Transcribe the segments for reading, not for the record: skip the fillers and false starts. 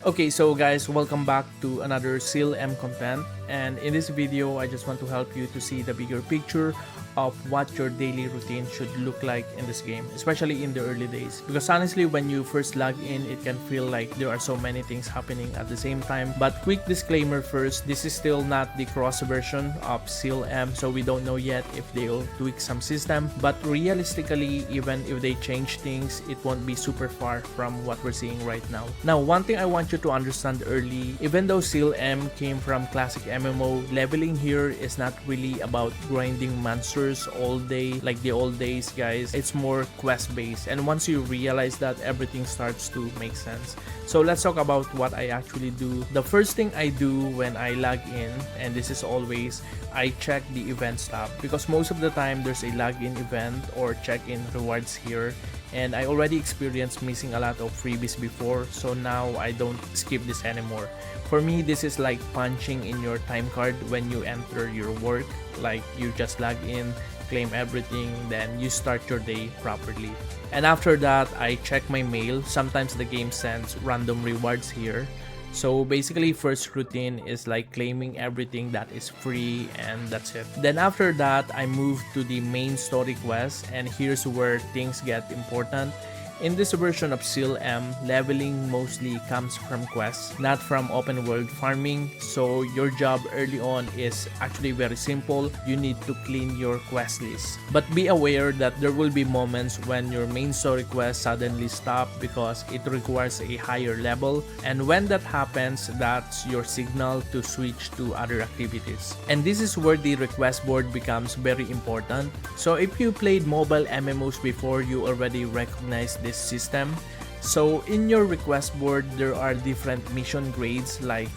Okay, so guys, welcome back to another Seal M content, and in this video I just want to help you to see the bigger picture of what your daily routine should look like in this game, especially in the early days. Because honestly, when you first log in, it can feel like there are so many things happening at the same time. But quick disclaimer first, this is still not the cross version of Seal M, so we don't know yet if they'll tweak some system. But realistically, even if they change things, it won't be super far from what we're seeing right now. Now, one thing I want you to understand early, even though Seal M came from classic MMO, leveling here is not really about grinding monsters all day like the old days, guys. It's more quest based, and once you realize that, everything starts to make sense. So let's talk about what I actually do. The first thing I do when I log in, and this is always, I check the events tab, because most of the time there's a login event or check-in rewards here, and I already experienced missing a lot of freebies before, so now I don't skip this anymore. For me, this is like punching in your time card when you enter your work. Like, you just log in, claim everything, then you start your day properly. And after that, I check my mail. Sometimes the game sends random rewards here. So basically, first routine is like claiming everything that is free, and that's it. Then after that, I move to the main story quest, and here's where things get important. In this version of Seal M, leveling mostly comes from quests, not from open world farming. So your job early on is actually very simple. You need to clean your quest list. But be aware that there will be moments when your main story quest suddenly stop because it requires a higher level. And when that happens, that's your signal to switch to other activities. And this is where the request board becomes very important. So if you played mobile MMOs before, you already recognize this system. So in your request board, there are different mission grades like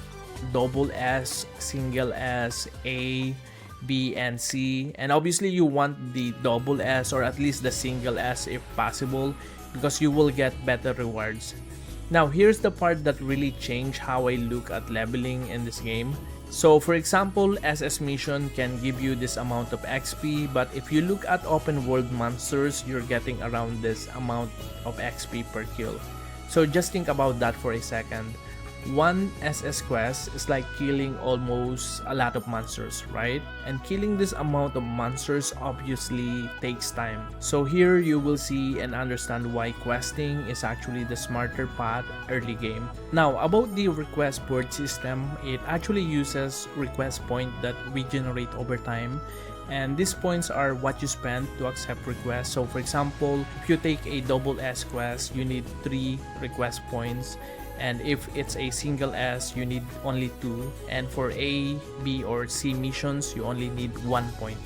double S, single S, A, B, and C. And obviously you want the double S or at least the single S if possible, because you will get better rewards. Now here's the part that really changed how I look at leveling in this game. So for example, SS mission can give you this amount of XP, but if you look at open world monsters, you're getting around this amount of XP per kill. So just think about that for a second. One SS quest is like killing almost a lot of monsters, right? And killing this amount of monsters obviously takes time. So here you will see and understand why questing is actually the smarter path early game. Now about the request board system, it actually uses request point that regenerate over time. And these points are what you spend to accept requests. So for example, if you take a double S quest, you need 3 request points. And if it's a single S, you need only 2. And for A, B, or C missions, you only need 1 point.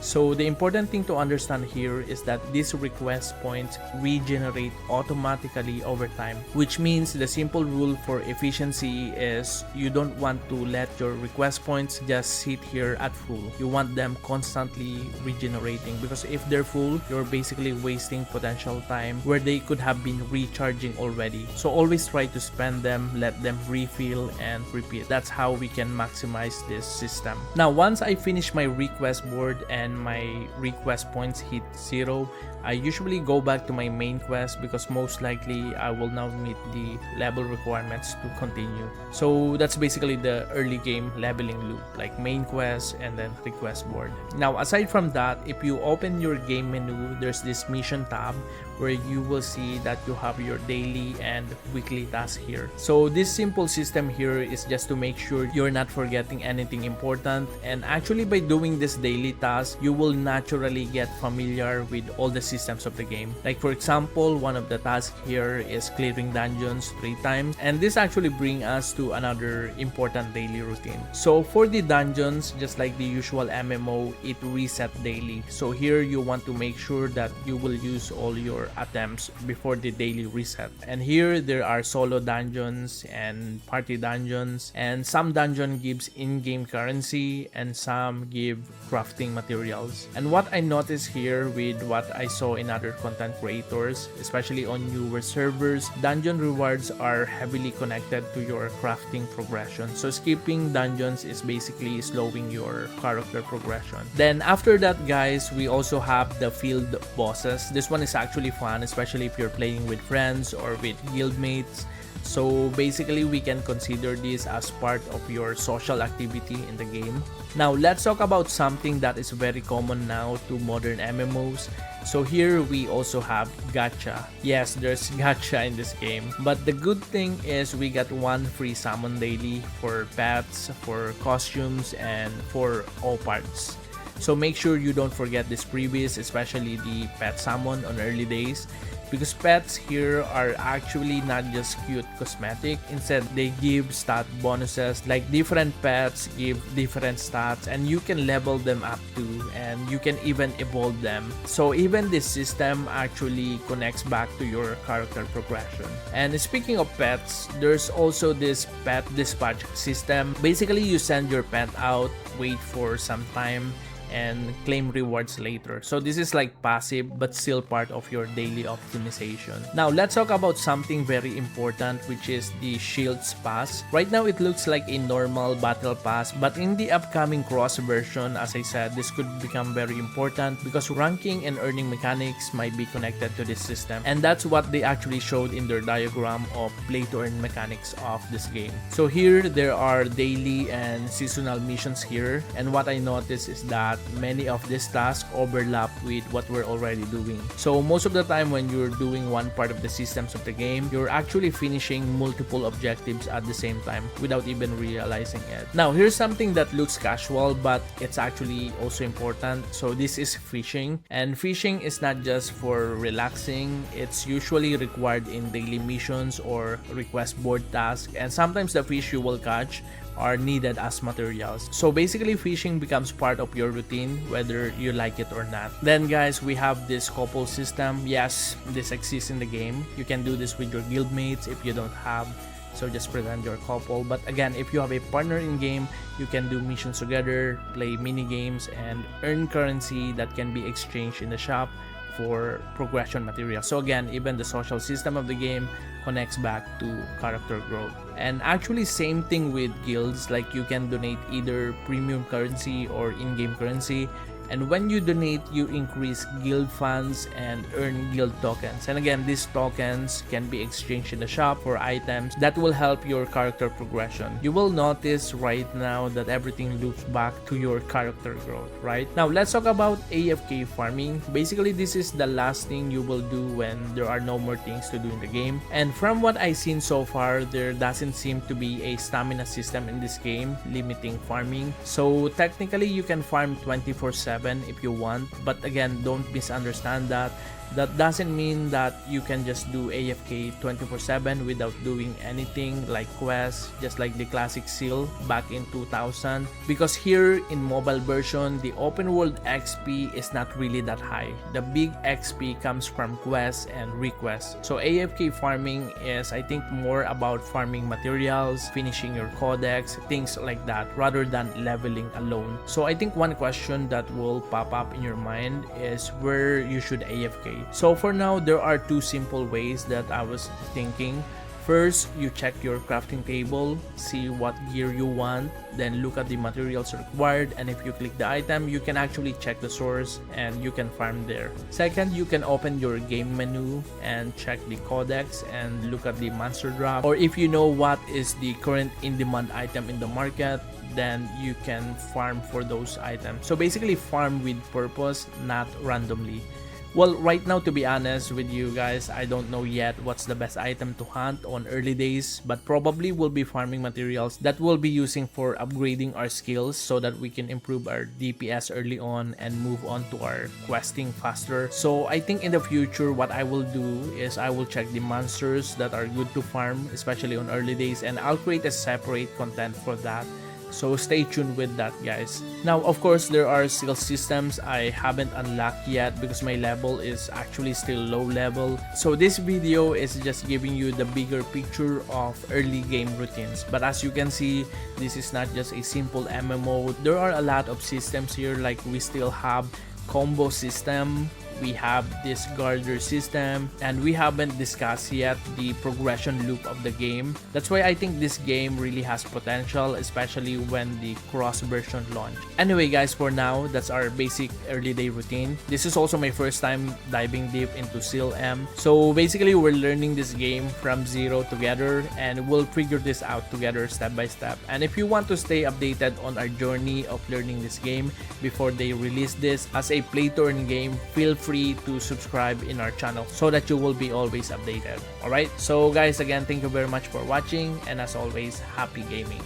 So the important thing to understand here is that these request points regenerate automatically over time, which means the simple rule for efficiency is you don't want to let your request points just sit here at full. You want them constantly regenerating, because if they're full, you're basically wasting potential time where they could have been recharging already. So always try to spend them, let them refill, and repeat. That's how we can maximize this system. Now once I finish my request board and my request points hit 0, I usually go back to my main quest, because most likely I will now meet the level requirements to continue. So that's basically the early game leveling loop, like main quest and then request board. Now aside from that, if you open your game menu, there's this mission tab where you will see that you have your daily and weekly tasks here. So this simple system here is just to make sure you're not forgetting anything important. And actually by doing this daily task, you will naturally get familiar with all the systems of the game. Like for example, one of the tasks here is clearing dungeons 3 times, and this actually brings us to another important daily routine. So for the dungeons, just like the usual MMO, it reset daily. So here you want to make sure that you will use all your attempts before the daily reset. And here there are solo dungeons and party dungeons, and some dungeon gives in-game currency and some give crafting materials. And what I noticed here with what I saw in other content creators, especially on newer servers, dungeon rewards are heavily connected to your crafting progression. So skipping dungeons is basically slowing your character progression. Then after that, guys, we also have the field bosses. This one is actually fun, especially if you're playing with friends or with guildmates. So basically, we can consider this as part of your social activity in the game. Now, let's talk about something that is very common now to modern MMOs. So here we also have Gacha. Yes, there's Gacha in this game. But the good thing is we got one free summon daily for pets, for costumes, and for Ooparts. So make sure you don't forget this freebies, especially the pet summon on early days. Because pets here are actually not just cute cosmetic, instead they give stat bonuses, like different pets give different stats and you can level them up too, and you can even evolve them. So even this system actually connects back to your character progression. And speaking of pets, there's also this pet dispatch system. Basically, you send your pet out, wait for some time, and claim rewards later. So this is like passive but still part of your daily optimization. Now let's talk about something very important, which is the Shiltz Pass. Right now it looks like a normal battle pass, but in the upcoming cross version, as I said, this could become very important because ranking and earning mechanics might be connected to this system, and that's what they actually showed in their diagram of play to earn mechanics of this game. So here there are daily and seasonal missions here, and what I noticed is that many of these tasks overlap with what we're already doing. So most of the time when you're doing one part of the systems of the game, you're actually finishing multiple objectives at the same time without even realizing it. Now here's something that looks casual, but it's actually also important. So this is fishing, and fishing is not just for relaxing. It's usually required in daily missions or request board tasks, and sometimes the fish you will catch are needed as materials. So basically, fishing becomes part of your routine whether you like it or not. Then guys, we have this couple system. Yes, this exists in the game. You can do this with your guildmates if you don't have, so just pretend you're a couple. But again, if you have a partner in game, you can do missions together, play mini games, and earn currency that can be exchanged in the shop for progression material. So again, even the social system of the game connects back to character growth. And actually same thing with guilds, like you can donate either premium currency or in-game currency, and when you donate, you increase guild funds and earn guild tokens. And again, these tokens can be exchanged in the shop for items that will help your character progression. You will notice right now that everything loops back to your character growth, right? Now let's talk about AFK farming. Basically, this is the last thing you will do when there are no more things to do in the game. And from what I've seen so far, there doesn't seem to be a stamina system in this game limiting farming. So technically you can farm 24/7 if you want, but again, don't misunderstand that. That doesn't mean that you can just do AFK 24/7 without doing anything like quests, just like the classic seal back in 2000. Because here in mobile version, the open world XP is not really that high. The big XP comes from quests and requests. So AFK farming is, I think, more about farming materials, finishing your codex, things like that, rather than leveling alone. So I think one question that will pop up in your mind is where you should AFK. So for now, there are two simple ways that I was thinking. First, you check your crafting table, see what gear you want, then look at the materials required, and if you click the item, you can actually check the source and you can farm there. Second, you can open your game menu and check the codex and look at the monster drop, or if you know what is the current in-demand item in the market, then you can farm for those items. So basically farm with purpose, not randomly. Well, right now, to be honest with you guys, I don't know yet what's the best item to hunt on early days, but probably we'll be farming materials that we'll be using for upgrading our skills so that we can improve our DPS early on and move on to our questing faster. So I think in the future, what I will do is I will check the monsters that are good to farm, especially on early days, and I'll create a separate content for that. So stay tuned with that, guys. Now, of course, there are skill systems I haven't unlocked yet because my level is actually still low level. So this video is just giving you the bigger picture of early game routines. But as you can see, this is not just a simple MMO. There are a lot of systems here, like we still have combo system, we have this garter system, and we haven't discussed yet the progression loop of the game. That's why I think this game really has potential, especially when the cross version launch. Anyway guys, for now, that's our basic early day routine. This is also my first time diving deep into SEAL-M. So basically, we're learning this game from zero together, and we'll figure this out together step by step. And if you want to stay updated on our journey of learning this game before they release this as a play to earn game, feel free to subscribe in our channel so that you will be always updated. Alright, so guys, again, thank you very much for watching, and as always, happy gaming.